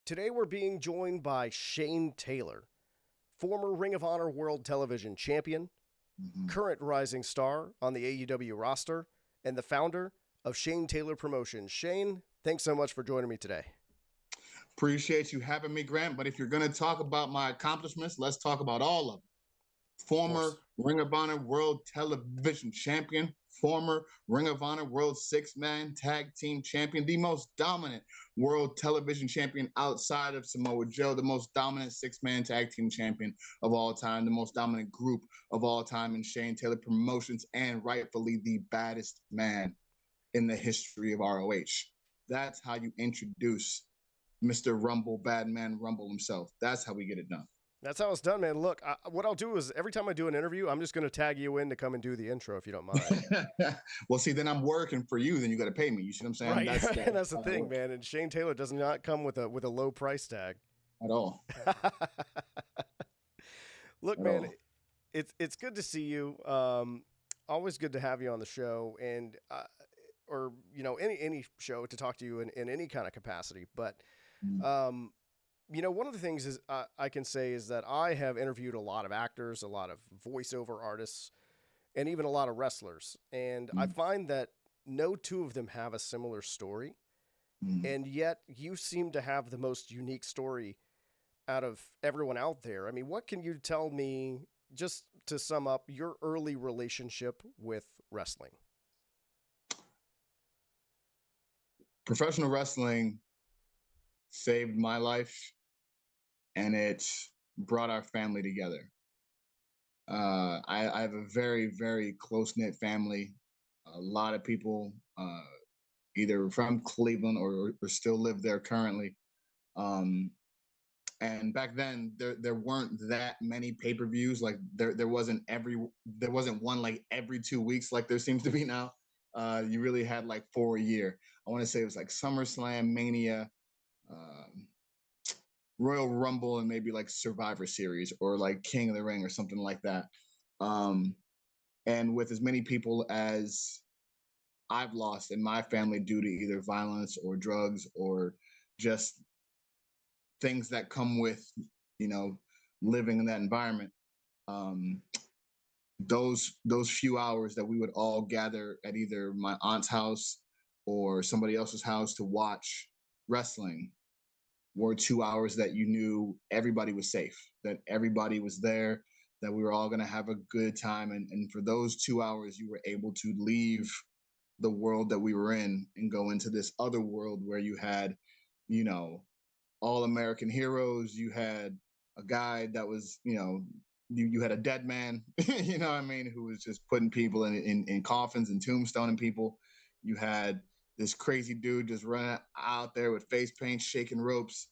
Today we're being joined by Shane Taylor, former Ring of Honor World Television Champion, current rising star on the AEW roster, and the founder of Shane Taylor Promotions. Shane, thanks so much for joining me today. Appreciate you having me, Grant. But if you're going to talk about my accomplishments, let's talk about all of them. Former Ring of Honor World Television Champion, former Ring of Honor World Six-Man Tag Team Champion, the most dominant World Television Champion outside of Samoa Joe, the most dominant Six-Man Tag Team Champion of all time, the most dominant group of all time in Shane Taylor Promotions, and rightfully the baddest man in the history of ROH. That's how you introduce Mr. Rumble, Bad Man Rumble himself. That's how we get it done. That's how it's done, man. Look, what I'll do is every time I do an interview, I'm just going to tag you in to come and do the intro if you don't mind. Well, see, then I'm working for you. Then you got to pay me. You see what I'm saying? Right. That's the thing, man. And Shane Taylor does not come with a low price tag at all. Look, man, it's good to see you. Always good to have you on the show, and or any show to talk to you in any kind of capacity. But one of the things is I can say is that I have interviewed a lot of actors, a lot of voiceover artists, and even a lot of wrestlers. And I find that no two of them have a similar story. And yet you seem to have the most unique story out of everyone out there. I mean, what can you tell me, just to sum up, your early relationship with wrestling? Professional wrestling saved my life, and it brought our family together. I have a very, very close-knit family. A lot of people either from Cleveland or still live there currently. And back then, there weren't that many pay-per-views. Like there wasn't one like every 2 weeks like there seems to be now. You really had like 4 a year. I want to say it was like SummerSlam, Mania, Royal Rumble, and maybe like Survivor Series or like King of the Ring or something like that. And with as many people as I've lost in my family due to either violence or drugs or just things that come with, living in that environment. Those few hours that we would all gather at either my aunt's house or somebody else's house to watch wrestling were 2 hours that you knew everybody was safe, that everybody was there, that we were all going to have a good time. And for those 2 hours, you were able to leave the world that we were in and go into this other world where you had, all American heroes. You had a guy that was, you had a dead man, you know what I mean, who was just putting people in coffins and tombstoning people. You had this crazy dude just running out there with face paint, shaking ropes.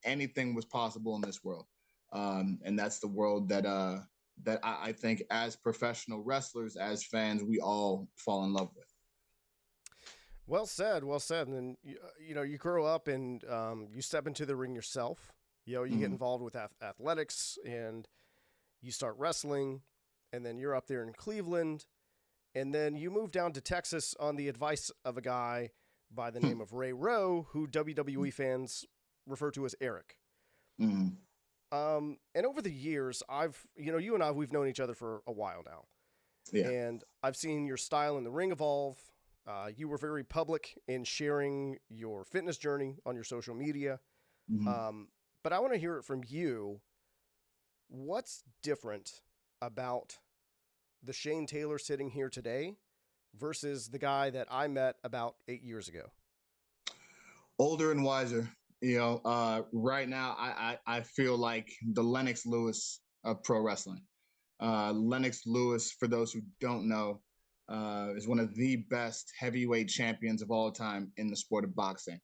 Anything was possible in this world. And that's the world that I think as professional wrestlers, as fans, we all fall in love with. Well said, well said. And then, you grow up and you step into the ring yourself. You get involved with athletics and you start wrestling, and then you're up there in Cleveland, and then you move down to Texas on the advice of a guy by the name of Ray Rowe, who WWE fans refer to as Eric. And over the years, you and I, we've known each other for a while now. Yeah. And I've seen your style in the ring evolve. You were very public in sharing your fitness journey on your social media. But I want to hear it from you. What's different about the Shane Taylor sitting here today versus the guy that I met about 8 years ago? Older and wiser. Right now, I feel like the Lennox Lewis of pro wrestling. Lennox Lewis, for those who don't know, is one of the best heavyweight champions of all time in the sport of boxing.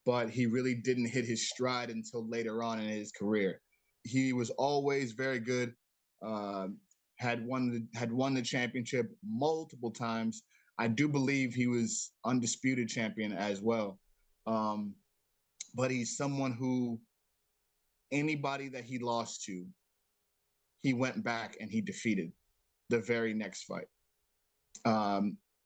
But he really didn't hit his stride until later on in his career. He was always very good, had won the championship multiple times. I do believe he was undisputed champion as well. But he's someone who anybody that he lost to, he went back and he defeated the very next fight.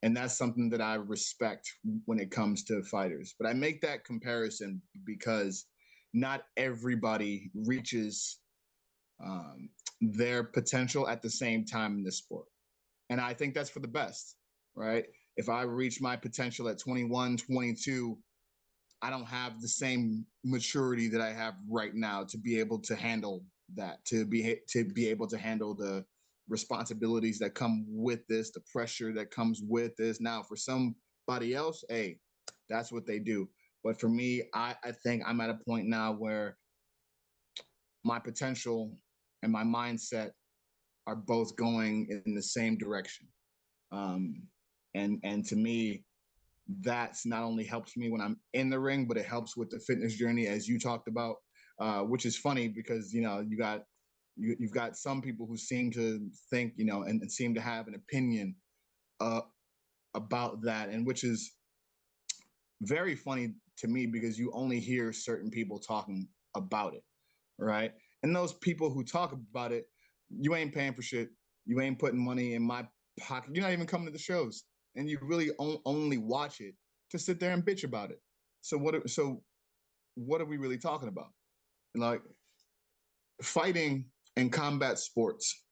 And that's something that I respect when it comes to fighters. But I make that comparison because not everybody reaches their potential at the same time in this sport. And I think that's for the best, right? If I reach my potential at 21, 22, I don't have the same maturity that I have right now to be able to handle that, to be able to handle the responsibilities that come with this, the pressure that comes with this. Now, for somebody else, hey, that's what they do. But for me, I think I'm at a point now where my potential and my mindset are both going in the same direction. Um, and to me, that's not only helps me when I'm in the ring, but it helps with the fitness journey, as you talked about, which is funny because, you know, you've got some people who seem to think, you know, and seem to have an opinion uh, about that, and which is very funny to me because you only hear certain people talking about it, right? And those people who talk about it, you ain't paying for shit. You ain't putting money in my pocket. You're not even coming to the shows, and you really only watch it to sit there and bitch about it. So what are we really talking about? Like, fighting and combat sports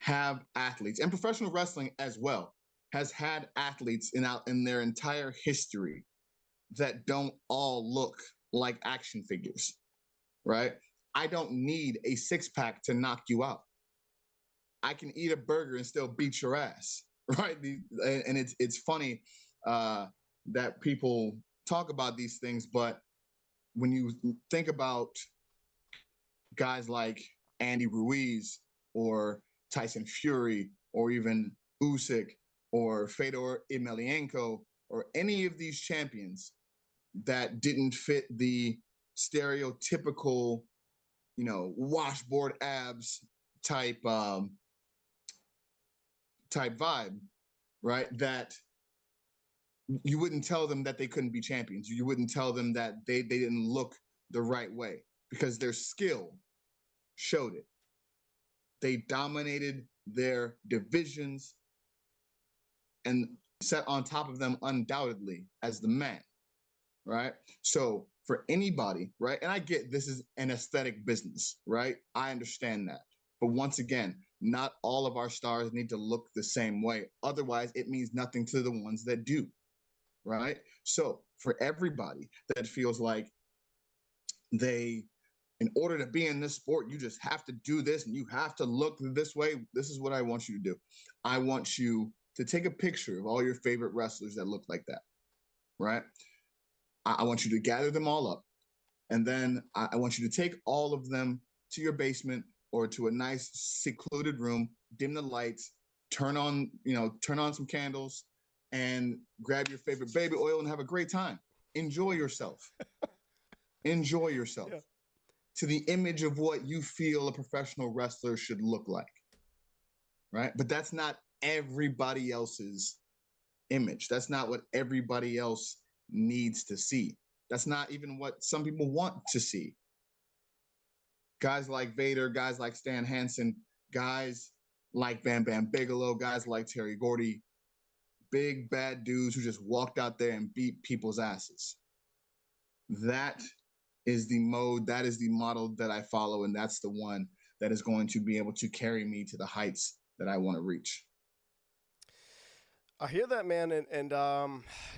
have athletes, and professional wrestling as well has had athletes in their entire history that don't all look like action figures, right? I don't need a six pack to knock you out. I can eat a burger and still beat your ass, right? And it's funny that people talk about these things, but when you think about guys like Andy Ruiz or Tyson Fury or even Usyk or Fedor Emelianenko or any of these champions that didn't fit the stereotypical, you know, washboard abs type type vibe, right? That you wouldn't tell them that they couldn't be champions. You wouldn't tell them that they didn't look the right way because their skill showed it. They dominated their divisions and set on top of them undoubtedly as the man, right? So for anybody, right? And I get this is an aesthetic business, right? I understand that. But once again, not all of our stars need to look the same way. Otherwise, it means nothing to the ones that do, right? So for everybody that feels like they, in order to be in this sport, you just have to do this and you have to look this way, this is what I want you to do. I want you to take a picture of all your favorite wrestlers that look like that, right? I want you to gather them all up. And then I want you to take all of them to your basement or to a nice secluded room, dim the lights, turn on some candles and grab your favorite baby oil and have a great time. Enjoy yourself. Enjoy yourself. Yeah. To the image of what you feel a professional wrestler should look like. Right? But that's not everybody else's image. That's not what everybody else needs to see. That's not even what some people want to see. Guys like Vader, guys like Stan Hansen, guys like Bam Bam Bigelow, guys like Terry Gordy, big bad dudes who just walked out there and beat people's asses. That is the mode, that is the model that I follow, and that's the one that is going to be able to carry me to the heights that I want to reach. I hear that, man, and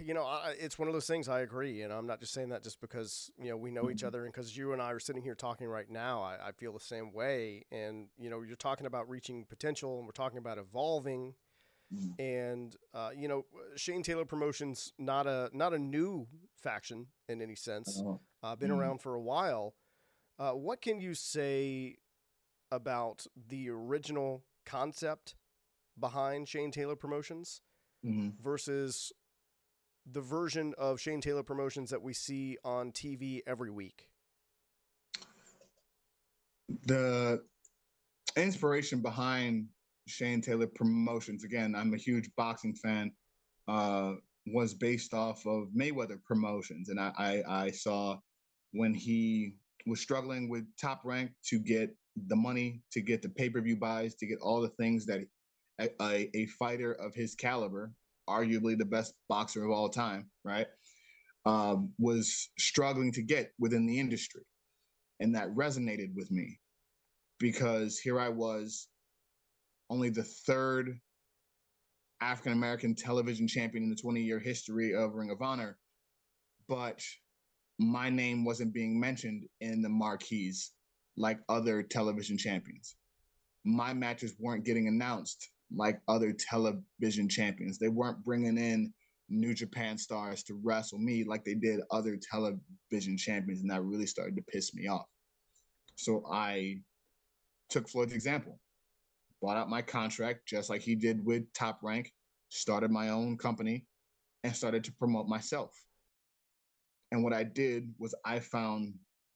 you know, it's one of those things. I agree, and I'm not just saying that just because you know we know each other, and because you and I are sitting here talking right now. I feel the same way, and you know, you're talking about reaching potential, and we're talking about evolving, and you know, Shane Taylor Promotions not a new faction in any sense. Been around for a while. What can you say about the original concept behind Shane Taylor Promotions? Versus the version of Shane Taylor Promotions that we see on TV every week? The inspiration behind Shane Taylor Promotions, again, I'm a huge boxing fan, was based off of Mayweather Promotions. And I saw when he was struggling with Top Rank to get the money, to get the pay-per-view buys, to get all the things that a fighter of his caliber, arguably the best boxer of all time, right, was struggling to get within the industry. And that resonated with me because here I was, only the third African-American television champion in the 20-year history of Ring of Honor, but my name wasn't being mentioned in the marquees like other television champions. My matches weren't getting announced like other television champions. They weren't bringing in New Japan stars to wrestle me like they did other television champions, and that really started to piss me off. So I took Floyd's example, bought out my contract just like he did with Top Rank, started my own company, and started to promote myself. And what I did was I found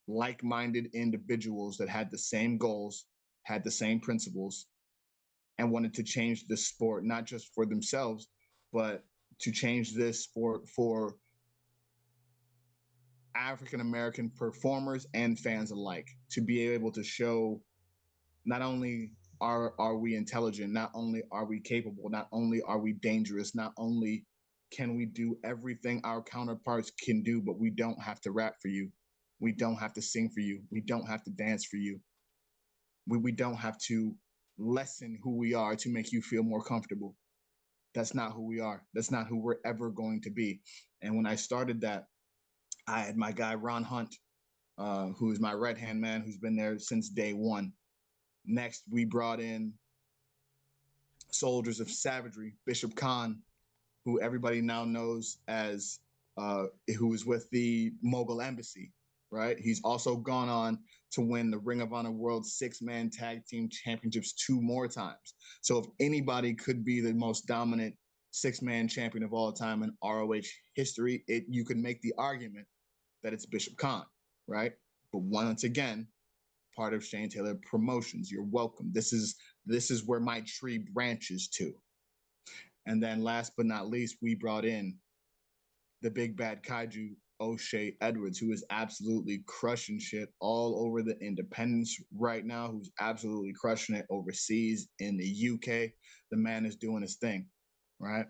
like-minded individuals that had the same goals, had the same principles, and wanted to change the sport, not just for themselves, but to change this sport for African-American performers and fans alike, to be able to show not only are we intelligent, not only are we capable, not only are we dangerous, not only can we do everything our counterparts can do, but we don't have to rap for you. We don't have to sing for you. We don't have to dance for you. We don't have to lessen who we are to make you feel more comfortable. That's not who we are. That's not who we're ever going to be. And when I started that, I had my guy, Ron Hunt, who is my right-hand man, who's been there since day one. Next, we brought in Soldiers of Savagery, Bishop Khan, who everybody now knows as, who is with the Mogul Embassy, right? He's also gone on to win the Ring of Honor World 6-Man Tag Team Championships 2 more times. So if anybody could be the most dominant 6-man champion of all time in ROH history, you could make the argument that it's Bishop Khan, right? But once again, part of Shane Taylor Promotions. You're welcome. This is where my tree branches to. And then last but not least, we brought in the big bad kaiju, O'Shea Edwards, who is absolutely crushing shit all over the independents right now, who's absolutely crushing it overseas in the UK. The man is doing his thing, right?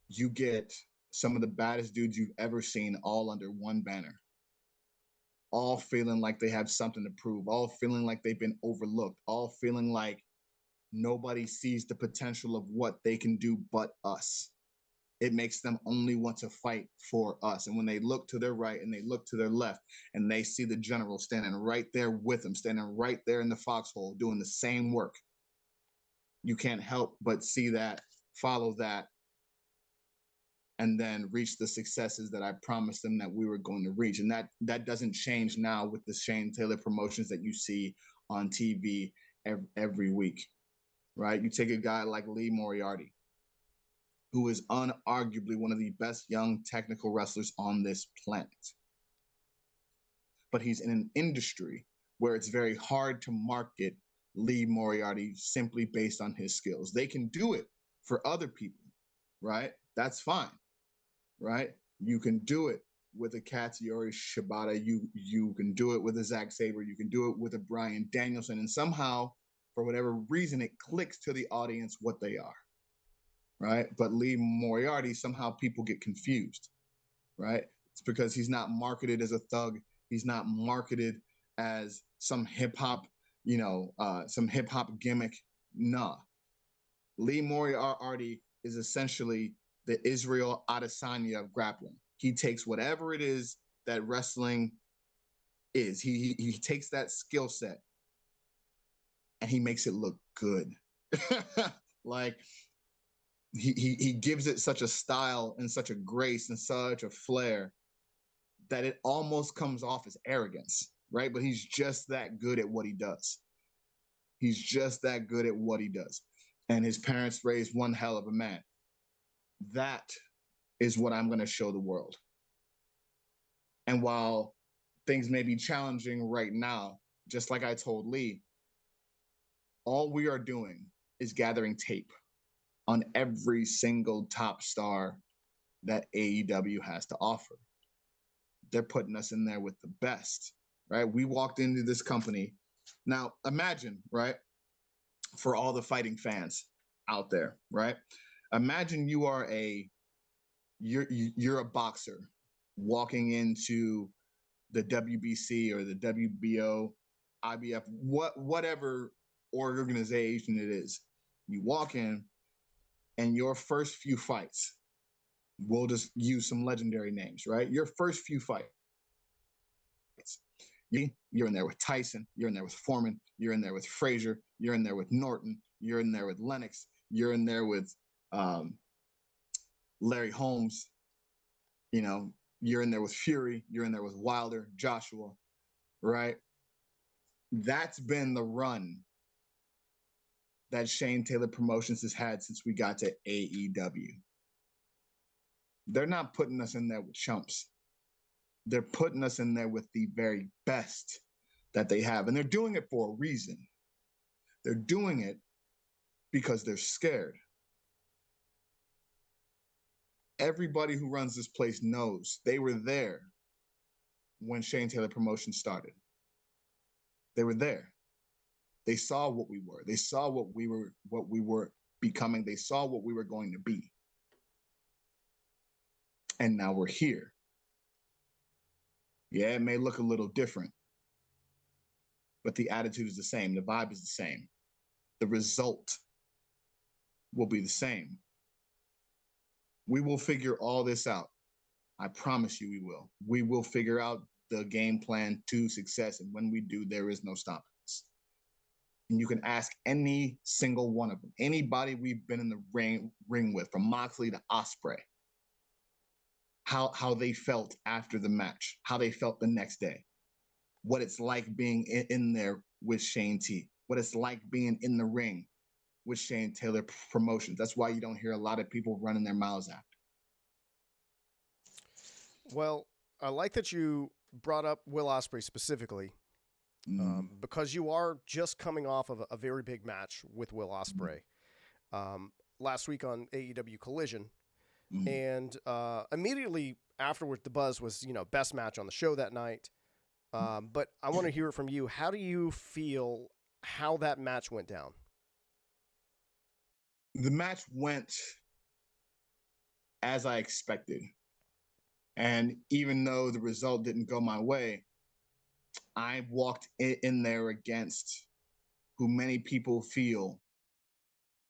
You get some of the baddest dudes you've ever seen all under one banner, all feeling like they have something to prove, all feeling like they've been overlooked, all feeling like nobody sees the potential of what they can do but us. It makes them only want to fight for us. And when they look to their right and they look to their left and they see the general standing right there with them, standing right there in the foxhole doing the same work, you can't help but see that, follow that, and then reach the successes that I promised them that we were going to reach. And that doesn't change now with the Shane Taylor Promotions that you see on TV every week, right? You take a guy like Lee Moriarty, who is unarguably one of the best young technical wrestlers on this planet. But he's in an industry where it's very hard to market Lee Moriarty simply based on his skills. They can do it for other people, right? That's fine, right? You can do it with a Katsuyori Shibata. You can do it with a Zack Sabre. You can do it with a Bryan Danielson. And somehow, for whatever reason, it clicks to the audience what they are, right? But Lee Moriarty, somehow people get confused, right? It's because he's not marketed as a thug. He's not marketed as some hip hop, some hip hop gimmick. Nah. Lee Moriarty is essentially the Israel Adesanya of grappling. He takes whatever it is that wrestling is. He takes that skill set and he makes it look good. Like he gives it such a style and such a grace and such a flair that it almost comes off as arrogance, right? But he's just that good at what he does. He's just that good at what he does. And his parents raised one hell of a man. That is what I'm going to show the world. And while things may be challenging right now, just like I told Lee, all we are doing is gathering tape on every single top star that AEW has to offer. They're putting us in there with the best, right? We walked into this company. Now, imagine, right? for all the fighting fans out there, right? Imagine you're a boxer walking into the WBC or the WBO, IBF, whatever organization it is. You walk in, and your first few fights, we'll just use some legendary names, right? Your first few fights, you're in there with Tyson, you're in there with Foreman, you're in there with Frazier, you're in there with Norton, you're in there with Lennox, you're in there with Larry Holmes, you're in there with Fury, you're in there with Wilder, Joshua, right? That's been the run that Shane Taylor Promotions has had since we got to AEW. They're not putting us in there with chumps. They're putting us in there with the very best that they have. And they're doing it for a reason. They're doing it because they're scared. Everybody who runs this place knows they were there when Shane Taylor Promotions started. They were there. They saw what we were. They saw what we were becoming. They saw what we were going to be. And now we're here. Yeah, it may look a little different, but the attitude is the same. The vibe is the same. The result will be the same. We will figure all this out. I promise you we will. We will figure out the game plan to success. And when we do, there is no stopping us. And you can ask any single one of them, anybody we've been in the ring with, from Moxley to Ospreay, how they felt after the match, how they felt the next day, what it's like being in there with Shane T, what it's like being in the ring with Shane Taylor Promotions. That's why you don't hear a lot of people running their mouths after. Well, I like that you brought up Will Ospreay specifically, because you are just coming off of a very big match with Will Ospreay last week on AEW Collision. And immediately afterward, the buzz was, best match on the show that night. But I want to hear it from you. How do you feel how that match went down? The match went as I expected. And even though the result didn't go my way, I walked in there against who many people feel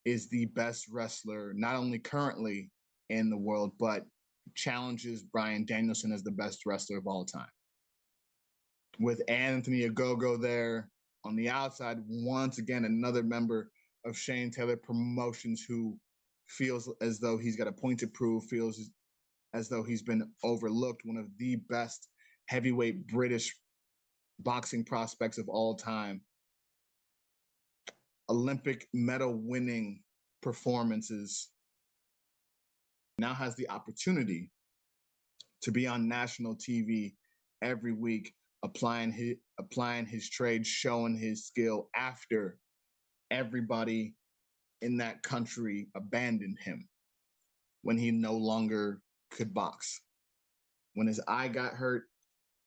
is the best wrestler, not only currently in the world, but challenges Bryan Danielson as the best wrestler of all time. With Anthony Ogogo there on the outside, once again, another member of Shane Taylor Promotions who feels as though he's got a point to prove, feels as though he's been overlooked, one of the best heavyweight British boxing prospects of all time. Olympic medal winning performances. Now has the opportunity to be on national TV every week, applying his trade, showing his skill after everybody in that country abandoned him when he no longer could box. When his eye got hurt,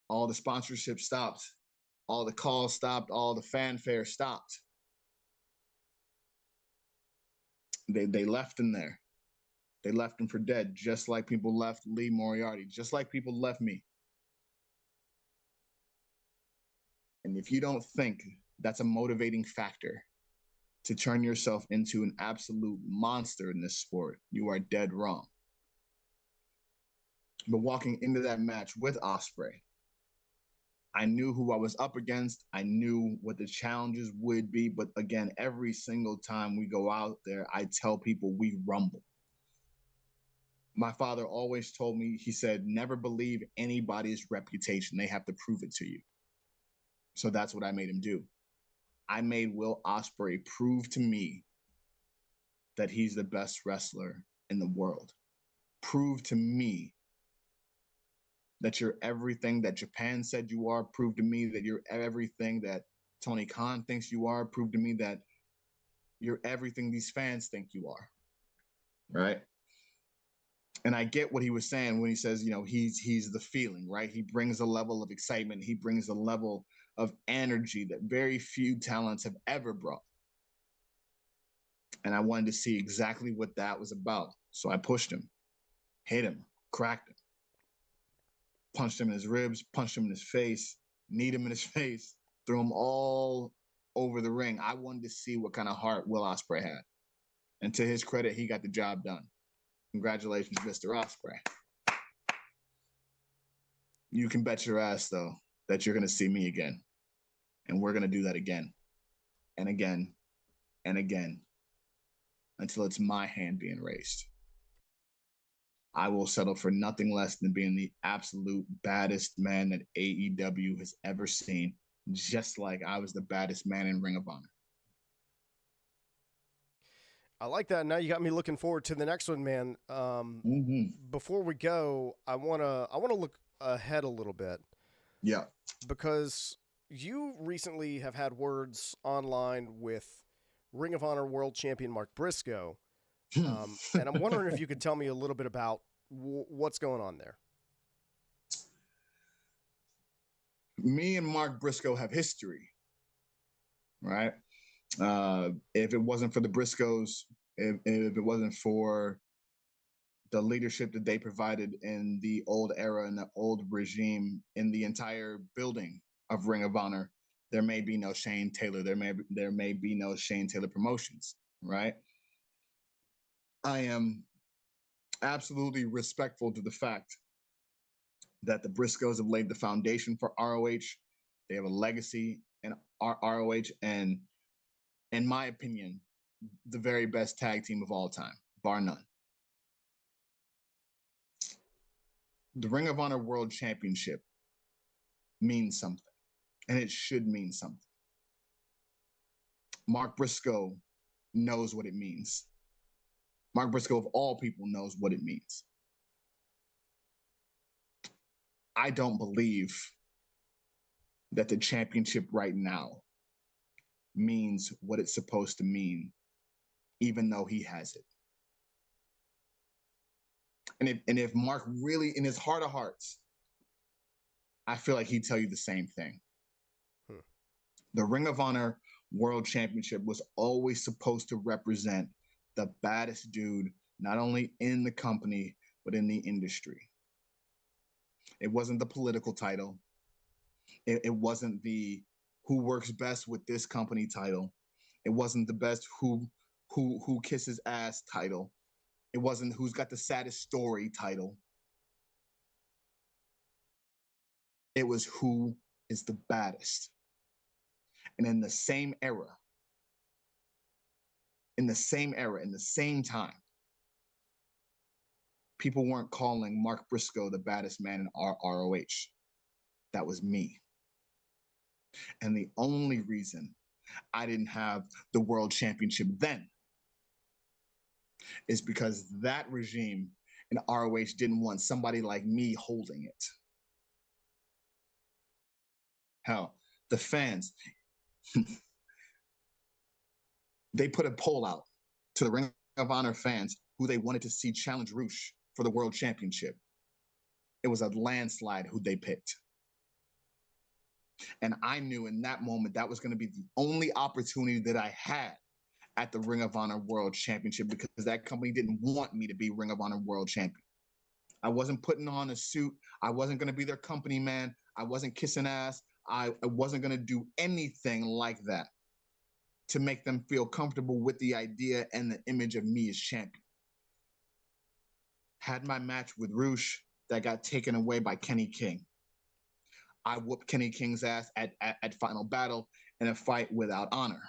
all the sponsorship stopped, all the calls stopped, all the fanfare stopped. They left him there. They left him for dead, just like people left Lee Moriarty, just like people left me. And if you don't think that's a motivating factor to turn yourself into an absolute monster in this sport, you are dead wrong. But walking into that match with Ospreay, I knew who I was up against. I knew what the challenges would be. But again, every single time we go out there, I tell people we rumble. My father always told me, he said, never believe anybody's reputation. They have to prove it to you. So that's what I made him do. I made Will Ospreay prove to me that he's the best wrestler in the world. Prove to me that you're everything that Japan said you are. Prove to me that you're everything that Tony Khan thinks you are. Prove to me that you're everything these fans think you are. Right? And I get what he was saying when he says, he's the feeling, right? He brings a level of excitement. He brings a level of energy that very few talents have ever brought. And I wanted to see exactly what that was about. So I pushed him, hit him, cracked him, punched him in his ribs, punched him in his face, kneed him in his face, threw him all over the ring. I wanted to see what kind of heart Will Ospreay had. And to his credit, he got the job done. Congratulations, Mr. Ospreay. You can bet your ass, though, that you're going to see me again. And we're going to do that again and again and again until it's my hand being raised. I will settle for nothing less than being the absolute baddest man that AEW has ever seen, just like I was the baddest man in Ring of Honor. I like that. Now you got me looking forward to the next one, man. Before we go, I wanna look ahead a little bit. Yeah. Because you recently have had words online with Ring of Honor World Champion Mark Briscoe. And I'm wondering if you could tell me a little bit about what's going on there. Me and Mark Briscoe have history, right? If it wasn't for the Briscoes, if it wasn't for the leadership that they provided in the old era and the old regime in the entire building of Ring of Honor, there may be no Shane Taylor. There may be no Shane Taylor Promotions, right? I am absolutely respectful to the fact that the Briscoes have laid the foundation for ROH. They have a legacy in ROH, and in my opinion, the very best tag team of all time, bar none. The Ring of Honor World Championship means something, and it should mean something. Mark Briscoe knows what it means. Mark Briscoe, of all people, knows what it means. I don't believe that the championship right now means what it's supposed to mean, even though he has it. And if Mark really, in his heart of hearts, I feel like he'd tell you the same thing. The Ring of Honor World Championship was always supposed to represent the baddest dude, not only in the company, but in the industry. It wasn't the political title. It wasn't the who works best with this company title. It wasn't the best who kisses ass title. It wasn't who's got the saddest story title. It was who is the baddest. And in the same era, in the same time, people weren't calling Mark Briscoe the baddest man in ROH. That was me. And the only reason I didn't have the world championship then is because that regime in ROH didn't want somebody like me holding it. Hell, the fans, they put a poll out to the Ring of Honor fans who they wanted to see challenge Roosh for the world championship. It was a landslide who they picked. And I knew in that moment that was going to be the only opportunity that I had at the Ring of Honor World Championship, because that company didn't want me to be Ring of Honor World Champion. I wasn't putting on a suit. I wasn't going to be their company man. I wasn't kissing ass. I wasn't going to do anything like that to make them feel comfortable with the idea and the image of me as champion. Had my match with Roosh that got taken away by Kenny King. I whooped Kenny King's ass at Final Battle in a fight without honor.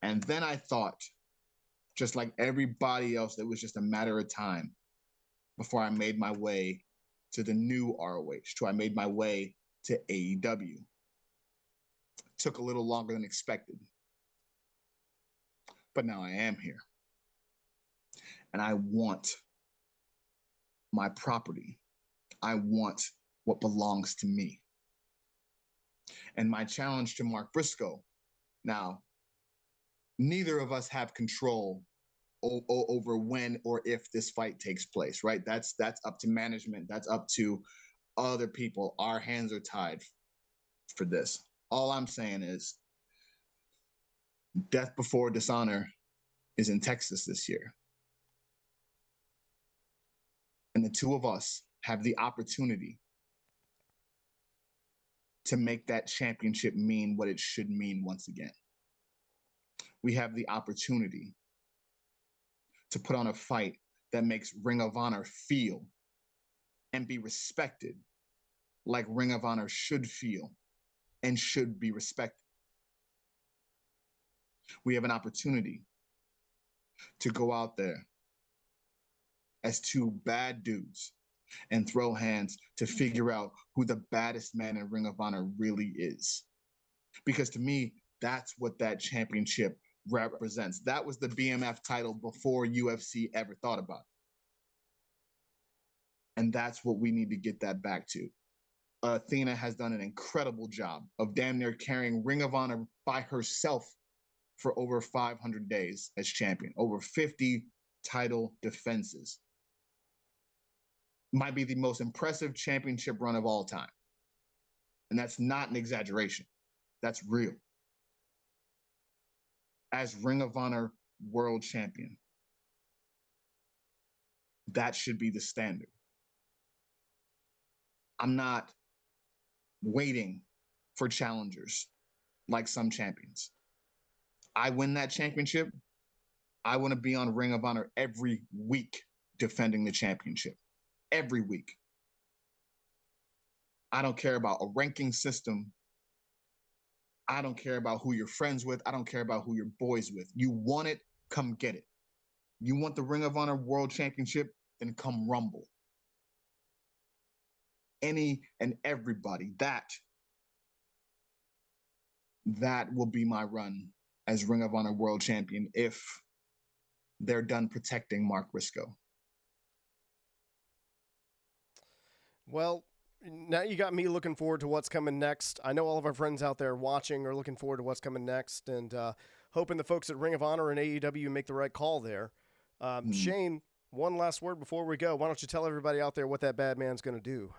And then I thought, just like everybody else, it was just a matter of time before I made my way to the new ROH, so I made my way to AEW. It took a little longer than expected. But now I am here. And I want my property. I want what belongs to me. And my challenge to Mark Briscoe, now, neither of us have control over when or if this fight takes place, right? That's up to management. That's up to other people. Our hands are tied for this. All I'm saying is death before dishonor is in Texas this year. And the two of us have the opportunity to make that championship mean what it should mean once again. We have the opportunity to put on a fight that makes Ring of Honor feel and be respected like Ring of Honor should feel and should be respected. We have an opportunity to go out there as two bad dudes and throw hands to figure out who the baddest man in Ring of Honor really is. Because to me, that's what that championship represents. That was the BMF title before UFC ever thought about it. And that's what we need to get that back to. Athena has done an incredible job of damn near carrying Ring of Honor by herself for over 500 days as champion, over 50 title defenses. Might be the most impressive championship run of all time. And that's not an exaggeration. That's real. As Ring of Honor World Champion, that should be the standard. I'm not waiting for challengers like some champions. I win that championship, I want to be on Ring of Honor every week defending the championship. Every week. I don't care about a ranking system. I don't care about who you're friends with. I don't care about who you're boys with. You want it, come get it. You want the Ring of Honor World Championship, then come rumble. Any and everybody, that will be my run as Ring of Honor World Champion if they're done protecting Mark Briscoe. Well, now you got me looking forward to what's coming next. I know all of our friends out there watching are looking forward to what's coming next, and hoping the folks at Ring of Honor and AEW make the right call there. Shane, one last word before we go. Why don't you tell everybody out there what that bad man's going to do?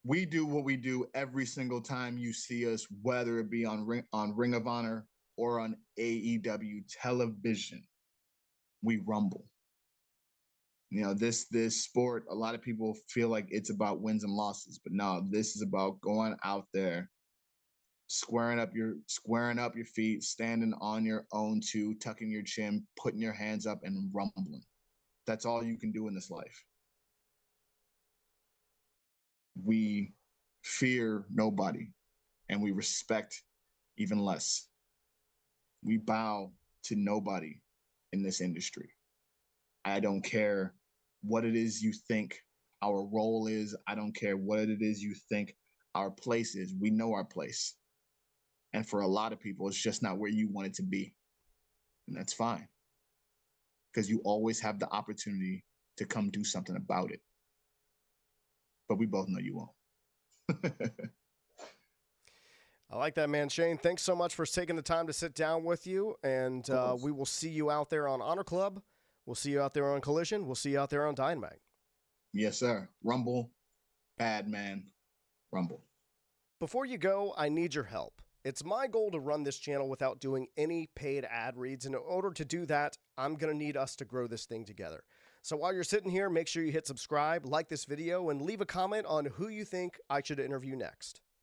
We do what we do every single time you see us, whether it be on Ring of Honor or on AEW television. We rumble. You know, this sport, a lot of people feel like it's about wins and losses, but no, this is about going out there, squaring up your feet, standing on your own two, tucking your chin, putting your hands up and rumbling. That's all you can do in this life. We fear nobody and we respect even less. We bow to nobody in this industry. I don't care what it is you think our role is. I don't care what it is you think our place is. We know our place. And for a lot of people, it's just not where you want it to be. And that's fine. Because you always have the opportunity to come do something about it. But we both know you won't. I like that, man. Shane, thanks so much for taking the time to sit down with you. And we will see you out there on Honor Club. We'll see you out there on Collision. We'll see you out there on Dynamite. Yes, sir. Rumble, bad man, rumble. Before you go, I need your help. It's my goal to run this channel without doing any paid ad reads. And in order to do that, I'm going to need us to grow this thing together. So while you're sitting here, make sure you hit subscribe, like this video, and leave a comment on who you think I should interview next.